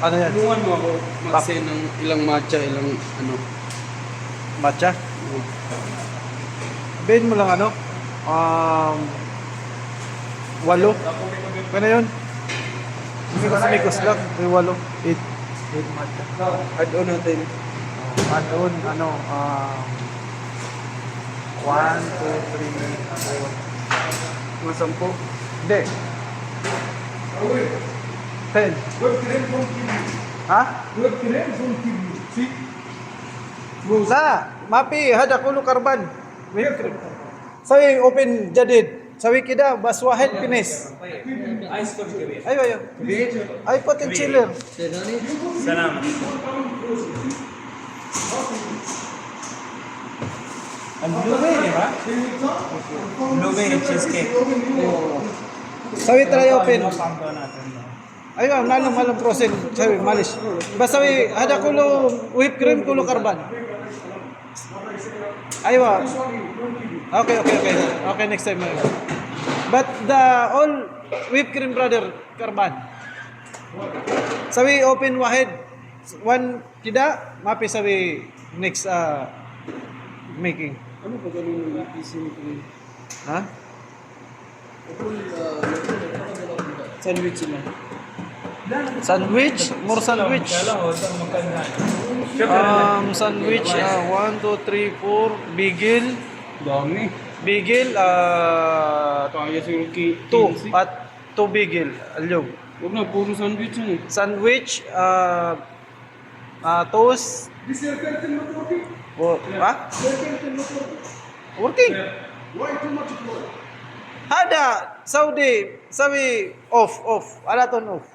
Ano yan? Tulungan mo ako mag-send ng ilang matcha, ilang ano. Matcha? Sabihin mo lang ano? 8. Kaya yun? Mikos lang. May 8. 8 matcha. Add-on natin. Add-on, ano? 1, 2, 3, 4. Mga 10. Hindi. 10. Ha? Sa, mapi, hada kulo karban. Sawi, open jadid. Sawi kida, bas wahid pinis. Ayo, ayo. Ay, poten chiller. Salamat. Ang blueberry, di ba? Blueberry cheesecake. Sawi, try open. Pampo natin. Ayo, malam prosen. Sawi, malis. Basta sawi, hada kulo whipped cream, kulo karban. Ayo. Okay. Okay, next time. But the all whipped cream brother karban. Sawi open wahid. One kida, mapi sawi next making. Ano pa ganun yung isin ko? Ha? Sandwich na. Sandwich? More sandwich. Sandwich, 1, 2, 3, 4. Bigil. Dami. Bigil, Kaya siguro 2. At 2 bigil. Alyog. Huwag na, puro sandwich yan eh. Sandwich, toast. Ha? Working. Hada, Saudi, sabi, off. Alaton off.